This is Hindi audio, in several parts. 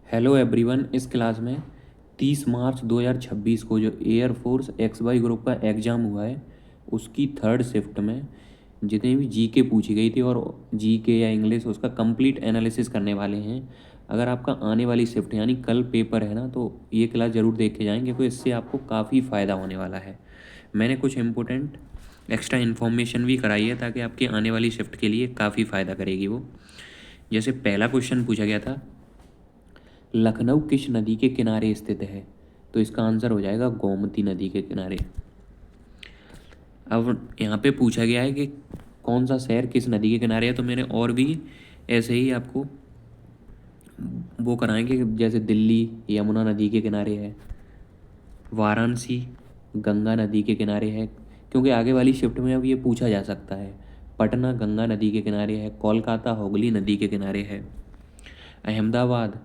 Hello everyone. इस क्लास में 30 मार्च 2026 को जो एयरफोर्स एक्स वाई ग्रुप का एग्ज़ाम हुआ है उसकी थर्ड शिफ्ट में जितनी भी जीके पूछी गई थी और जीके या इंग्लिश उसका कंप्लीट एनालिसिस करने वाले हैं। अगर आपका आने वाली शिफ्ट यानी कल पेपर है ना, तो ये क्लास ज़रूर देख के जाएंगे क्योंकि इससे आपको काफ़ी फ़ायदा होने वाला है। मैंने कुछ इम्पोर्टेंट एक्स्ट्रा इन्फॉर्मेशन भी कराई है ताकि आपकी आने वाली शिफ्ट के लिए काफ़ी फ़ायदा करेगी वो। जैसे पहला क्वेश्चन पूछा गया था, लखनऊ किस नदी के किनारे स्थित है? तो इसका आंसर हो जाएगा गोमती नदी के किनारे। अब यहाँ पे पूछा गया है कि कौन सा शहर किस नदी के किनारे है, तो मैंने और भी ऐसे ही आपको वो कराएंगे कि जैसे दिल्ली यमुना नदी के किनारे है, वाराणसी गंगा नदी के किनारे है, क्योंकि आगे वाली शिफ्ट में अब ये पूछा जा सकता है। पटना गंगा नदी के किनारे है, कोलकाता हुगली नदी के किनारे है, अहमदाबाद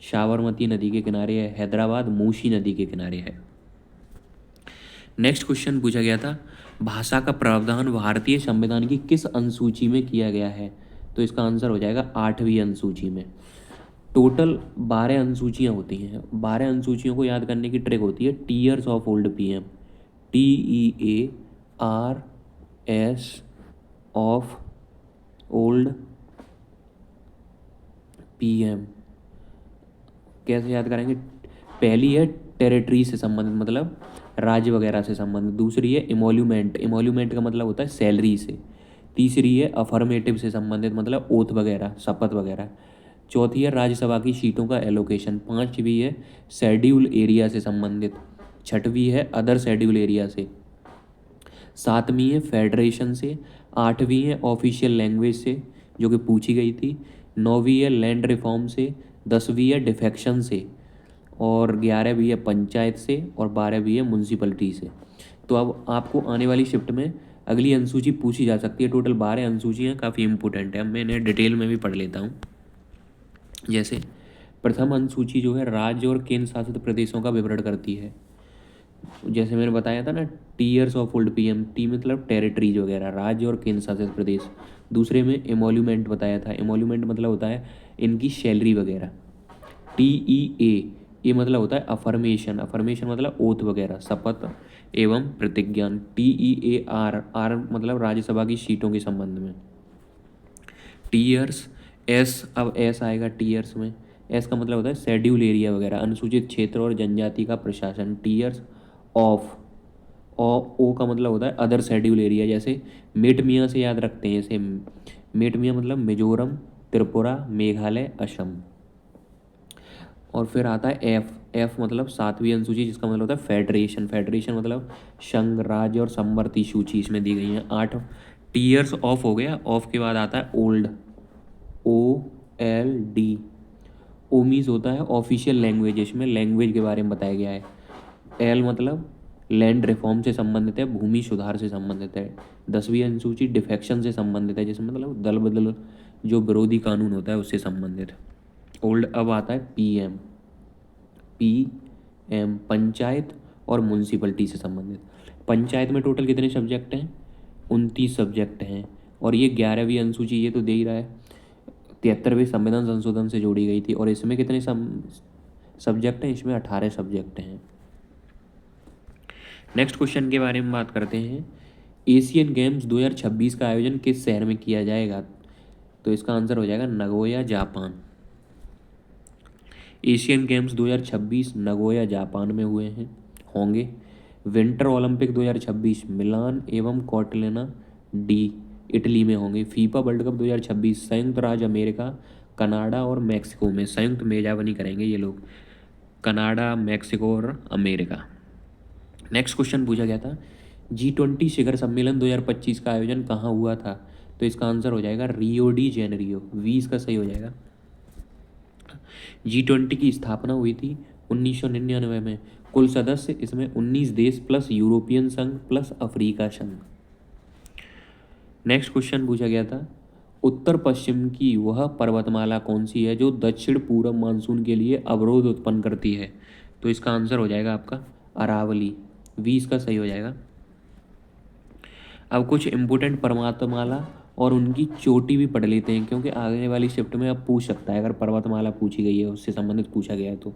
साबरमती नदी के किनारे है, हैदराबाद मूसी नदी के किनारे है। नेक्स्ट क्वेश्चन पूछा गया था, भाषा का प्रावधान भारतीय संविधान की किस अनुसूची में किया गया है? तो इसका आंसर हो जाएगा 8वीं अनुसूची में। टोटल 12 अनुसूचियाँ होती हैं। 12 अनुसूचियों को याद करने की ट्रिक होती है tears of old PM. TEARS of old PM कैसे याद करेंगे? पहली है टेरिटरी से संबंधित, मतलब राज्य वगैरह से संबंधित। दूसरी है इमोल्यूमेंट, इमोल्यूमेंट का मतलब होता है सैलरी से। तीसरी है अफर्मेटिव से संबंधित, मतलब ओथ वगैरह शपथ वगैरह। चौथी है राज्यसभा की सीटों का एलोकेशन। पांचवी है शेड्यूल एरिया से संबंधित। छठवीं है अदर शेड्यूल एरिया से। सातवीं है फेडरेशन से। आठवीं है ऑफिशियल लैंग्वेज से जो कि पूछी गई थी। नौवीं है लैंड रिफॉर्म से। 10वीं है डिफेक्शन से। और 11वीं है पंचायत से। और 12वीं है म्यूनसिपलिटी से। तो अब आपको आने वाली शिफ्ट में अगली अनुसूची पूछी जा सकती है। टोटल 12 अनुसूचियाँ काफ़ी इंपॉर्टेंट है। अब मैं इन्हें डिटेल में भी पढ़ लेता हूँ। जैसे प्रथम अनुसूची जो है राज्य और केंद्र शासित प्रदेशों का विवरण करती है। जैसे मैंने बताया था ना, tears of old PM, T मतलब टेरिटरीज वगैरह, राज्य और केंद्र शासित प्रदेश। दूसरे में एमोल्यूमेंट बताया था। एमोल्यूमेंट मतलब होता है इनकी सैलरी वगैरह। TEA ये मतलब होता है अफर्मेशन, अफर्मेशन मतलब ओथ वगैरह शपथ एवं प्रतिज्ञान। TEAR, आर मतलब राज्यसभा की सीटों के संबंध में। टीयर्स एस, अब एस आएगा टीयर्स में। एस का मतलब होता है शेड्यूल एरिया वगैरह, अनुसूचित क्षेत्र और जनजाति का प्रशासन। टीयर्स ऑफ, ओ का मतलब होता है अदर शेड्यूल एरिया। जैसे मेट मियाँ से याद रखते हैं, जैसे मेट मियाँ मतलब मिजोरम, त्रिपुरा, मेघालय, असम। और फिर आता है एफ, एफ मतलब 7वीं अनुसूची जिसका मतलब होता है फेडरेशन। फेडरेशन मतलब संघ, राज्य और समवर्ती सूची इसमें दी गई है 8। टीयर्स ऑफ हो गया। ऑफ के बाद आता है ओल्ड, OLD। ओमीज होता है ऑफिशियल लैंग्वेज, इसमें लैंग्वेज के बारे में बताया गया है। एल मतलब लैंड रिफॉर्म से संबंधित है, भूमि सुधार से संबंधित है। 10वीं अनुसूची डिफेक्शन से संबंधित है, जिसमें मतलब दल बदल जो विरोधी कानून होता है उससे संबंधित। ओल्ड। अब आता है PM, PM पंचायत और म्यूनसिपलिटी से संबंधित। पंचायत में टोटल कितने सब्जेक्ट हैं? 29 सब्जेक्ट हैं। और ये 11वीं अनुसूची ये तो दे ही रहा है, 73वें संविधान संशोधन से जोड़ी गई थी। और इसमें कितने सब्जेक्ट हैं? इसमें 18 सब्जेक्ट हैं। नेक्स्ट क्वेश्चन के बारे में बात करते हैं, एशियन गेम्स 2026 का आयोजन किस शहर में किया जाएगा? तो इसका आंसर हो जाएगा Nagoya, Japan. Asian games 2026 Nagoya Japan में हुए हैं, होंगे। विंटर ओलंपिक 2026 मिलान एवं कॉर्टिना डी इटली में होंगे। फीफा वर्ल्ड कप 2026 संयुक्त राज्य अमेरिका, कनाडा और मैक्सिको में। संयुक्त मेजबानी करेंगे ये लोग, कनाडा, मैक्सिको और अमेरिका। नेक्स्ट क्वेश्चन पूछा गया था, G20 शिखर सम्मेलन 2025 का आयोजन कहाँ हुआ था? तो इसका आंसर हो जाएगा रियो डी जेनेरियो। 20 का सही हो जाएगा। G20 की स्थापना हुई थी 1999 में। कुल सदस्य इसमें 19 देश प्लस यूरोपियन संघ प्लस अफ्रीका संघ। नेक्स्ट क्वेश्चन पूछा गया था, उत्तर पश्चिम की वह पर्वतमाला कौन सी है जो दक्षिण पूर्व मानसून के लिए अवरोध उत्पन्न करती है? तो इसका आंसर हो जाएगा आपका अरावली। 20 का सही हो जाएगा। अब कुछ इंपोर्टेंट पर्वतमाला और उनकी चोटी भी पढ़ लेते हैं, क्योंकि आगे वाली शिफ्ट में अब पूछ सकता है, अगर पर्वतमाला पूछी गई है उससे संबंधित पूछा गया है तो।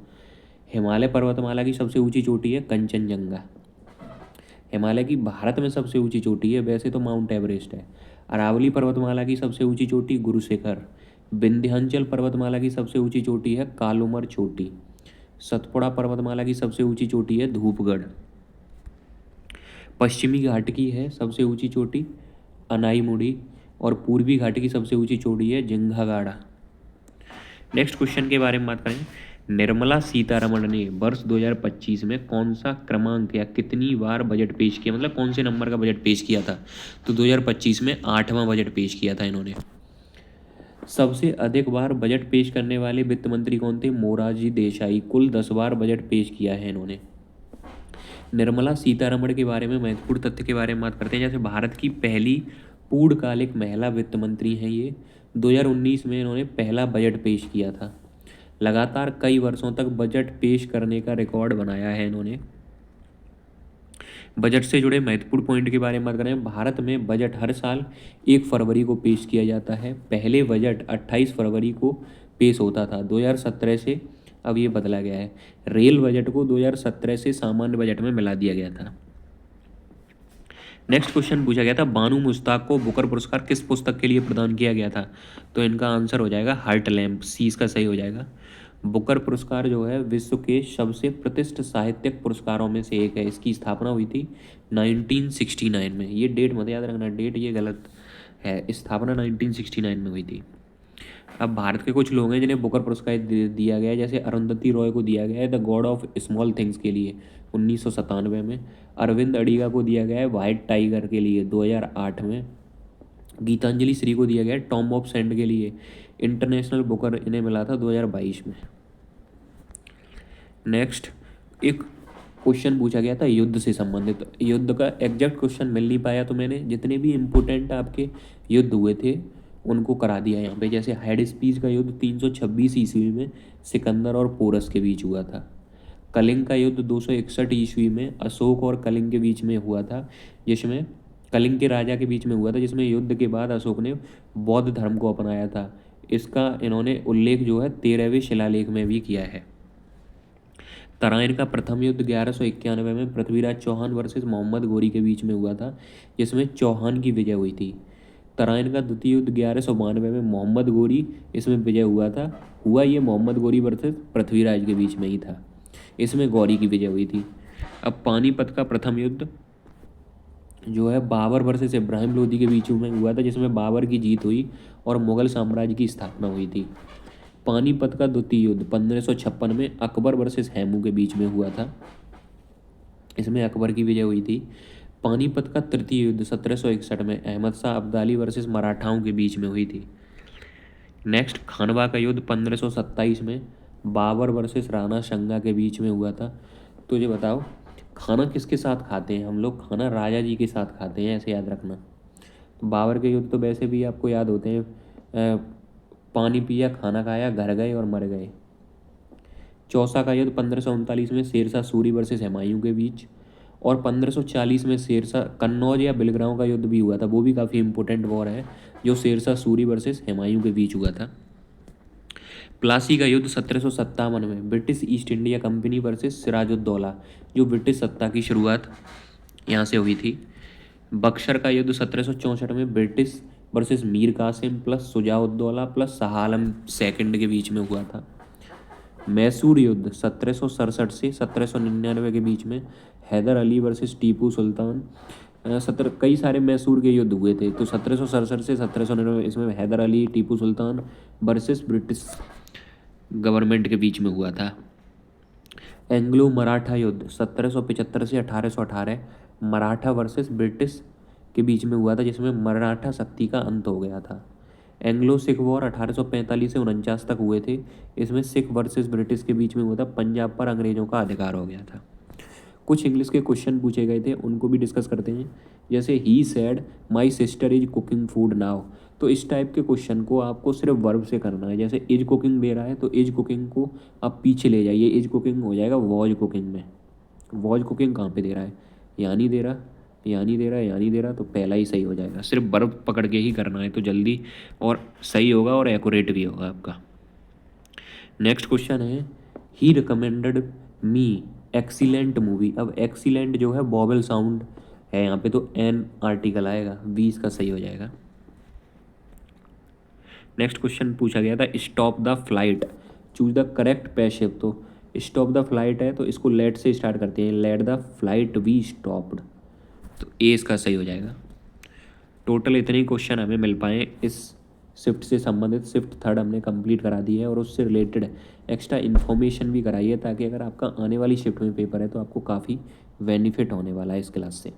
हिमालय पर्वतमाला की सबसे ऊंची चोटी है कंचनजंगा। हिमालय की भारत में सबसे ऊंची चोटी है, वैसे तो माउंट एवरेस्ट है। अरावली पर्वतमाला की सबसे ऊंची चोटी गुरु शिखर। विंध्याचल पर्वतमाला की सबसे ऊंची चोटी है कालूमर चोटी। सतपुड़ा पर्वतमाला की सबसे ऊंची चोटी है धूपगढ़। पश्चिमी घाट की है सबसे ऊंची चोटी अनाईमुड़ी, और पूर्वी घाट की सबसे ऊंची चोटी है जिंघागाड़ा। नेक्स्ट क्वेश्चन के बारे में बात करें। निर्मला सीतारमण ने वर्ष 2025 में कौन सा क्रमांक या कितनी बार बजट पेश किया, मतलब कौन से नंबर का बजट पेश किया था? तो 2025 में 8वां बजट पेश किया था इन्होंने। सबसे अधिक बार बजट पेश करने वाले वित्त मंत्री कौन थे? मोरारजी देसाई। कुल 10 बार बजट पेश किया है इन्होंने। निर्मला सीतारमण के बारे में महत्वपूर्ण तथ्य के बारे में बात करते हैं। जैसे भारत की पहली पूर्णकालिक महिला वित्त मंत्री हैं ये। 2019 में इन्होंने पहला बजट पेश किया था। लगातार कई वर्षों तक बजट पेश करने का रिकॉर्ड बनाया है इन्होंने। बजट से जुड़े महत्वपूर्ण पॉइंट के बारे में बात करें। भारत में बजट हर साल 1 फरवरी को पेश किया जाता है। पहले बजट 28 फरवरी को पेश होता था। 2017 से अब ये बदला गया है। रेल बजट को 2017 से सामान्य बजट में मिला दिया गया था। नेक्स्ट क्वेश्चन पूछा गया था, बानू मुश्ताक को बुकर पुरस्कार किस पुस्तक के लिए प्रदान किया गया था? तो इनका आंसर हो जाएगा हार्ट लैम्प, सी इसका सही हो जाएगा। बुकर पुरस्कार जो है विश्व के सबसे प्रतिष्ठित साहित्यिक पुरस्कारों में से एक है। इसकी स्थापना हुई थी 1969 में। ये डेट मत याद रखना, डेट ये गलत है, स्थापना 1969 में हुई थी। अब भारत के कुछ लोग हैं जिन्हें बुकर पुरस्कार दिया गया है। जैसे अरुंधति रॉय को दिया गया है the God of small things के लिए 1997 में। अरविंद अडिगा को दिया गया है वाइट टाइगर के लिए 2008 में। गीतांजलि श्री को दिया गया है टॉम ऑफ सैंड के लिए। इंटरनेशनल बुकर इन्हें मिला था 2022 में। नेक्स्ट एक क्वेश्चन पूछा गया था युद्ध से संबंधित। युद्ध का एग्जैक्ट क्वेश्चन मिल नहीं पाया, तो मैंने जितने भी इम्पोर्टेंट आपके युद्ध हुए थे उनको करा दिया यहाँ पे। जैसे हेडिस्पीस का युद्ध 326 ईस्वी में सिकंदर और पोरस के बीच हुआ था। कलिंग का युद्ध 261 ईस्वी में अशोक और कलिंग के बीच में हुआ था, जिसमें कलिंग के राजा के बीच में हुआ था, जिसमें युद्ध के बाद अशोक ने बौद्ध धर्म को अपनाया था। इसका इन्होंने उल्लेख जो है 13वें शिलालेख में भी किया है। तराइन का प्रथम युद्ध 1191 में पृथ्वीराज चौहान वर्सेस मोहम्मद गोरी के बीच में हुआ था, जिसमें चौहान की विजय हुई थी। तराइन का द्वितीय युद्ध 1192 में मोहम्मद गोरी इसमें विजय हुआ था। ये मोहम्मद गोरी वर्सेस पृथ्वीराज के बीच में ही था, इसमें गौरी की विजय हुई थी। अब पानीपत का प्रथम युद्ध जो है बाबर वर्सेस इब्राहिम लोदी के बीच में हुआ था, जिसमें बाबर की जीत हुई और मुगल साम्राज्य की स्थापना हुई थी। पानीपत का द्वितीय युद्ध 1556 में अकबर वर्सेस हैमू के बीच में हुआ था, इसमें अकबर की विजय हुई थी। पानीपत का तृतीय युद्ध 1761 में अहमद शाह अब्दाली वर्सेस मराठाओं के बीच में हुई थी। नेक्स्ट खानवा का युद्ध 1527 में बाबर वर्सेस राणा संगा के बीच में हुआ था। तो ये बताओ खाना किसके साथ खाते हैं हम लोग? खाना राजा जी के साथ खाते हैं, ऐसे याद रखना। तो बाबर के युद्ध तो वैसे भी आपको याद होते हैं, पानी पिया खाना खाया घर गए और मर गए। चौसा का युद्ध 1539 में शेरशाह सूरी वर्सेस हुमायूं के बीच, और 1540 में शेरशाह कन्नौज या बिलग्राम का युद्ध भी हुआ था। वो भी काफ़ी इंपॉर्टेंट वॉर है जो शेरशाह सूरी वर्सेस हुमायूं के बीच हुआ था। प्लासी का युद्ध 1757 में British East India Company versus Sirajuddaulah, जो ब्रिटिश सत्ता की शुरुआत यहाँ से हुई थी। बक्सर का युद्ध 1764 में British versus Mir Qasim plus Shujauddaula plus Shah Alam second के बीच में हुआ था। मैसूर युद्ध 1767 से 1799 के बीच में हैदर अली वर्सेस टीपू सुल्तान। कई सारे मैसूर के युद्ध हुए थे, तो 1767 से 1799 इसमें Haider Ali Tipu Sultan versus British government के बीच में हुआ था। एंग्लो मराठा युद्ध 1775 से 1818 मराठा वर्सेस ब्रिटिश के बीच में हुआ था, जिसमें मराठा शक्ति का अंत हो गया था। एंग्लो सिख वॉर 1845 से 49 तक हुए थे, इसमें सिख वर्सेस ब्रिटिश के बीच में हुआ था। पंजाब पर अंग्रेजों का अधिकार हो गया था। कुछ इंग्लिश के क्वेश्चन पूछे गए थे, उनको भी डिस्कस करते हैं। जैसे he said my sister is cooking food now, तो इस टाइप के क्वेश्चन को आपको सिर्फ वर्ब से करना है। जैसे इज कुकिंग दे रहा है तो इज कुकिंग को आप पीछे ले जाइए, इज कुकिंग हो जाएगा वॉज कुकिंग में। वॉज कुकिंग कहाँ पे दे रहा है? यहाँ नहीं दे रहा, यहाँ नहीं दे रहा, यहाँ नहीं दे रहा, तो पहला ही सही हो जाएगा। सिर्फ बर्फ पकड़ के ही करना है तो जल्दी और सही होगा और एक्यूरेट भी होगा आपका। नेक्स्ट क्वेश्चन है, ही रिकमेंडेड मी एक्सीलेंट मूवी। अब एक्सीलेंट जो है बॉबल साउंड है यहाँ पे, तो एन आर्टिकल आएगा, 20 का सही हो जाएगा। नेक्स्ट क्वेश्चन पूछा गया था, stop the flight, choose the correct passive. तो स्टॉप द फ्लाइट है तो इसको लेट से स्टार्ट करते हैं, let the flight be stopped, तो ए इसका सही हो जाएगा। टोटल इतने ही क्वेश्चन हमें मिल पाए इस शिफ्ट से संबंधित। शिफ्ट थर्ड हमने कंप्लीट करा दी है और उससे रिलेटेड एक्स्ट्रा इन्फॉर्मेशन भी कराई है, ताकि अगर आपका आने वाली शिफ्ट में पेपर है तो आपको काफ़ी बेनिफिट होने वाला है इस क्लास से।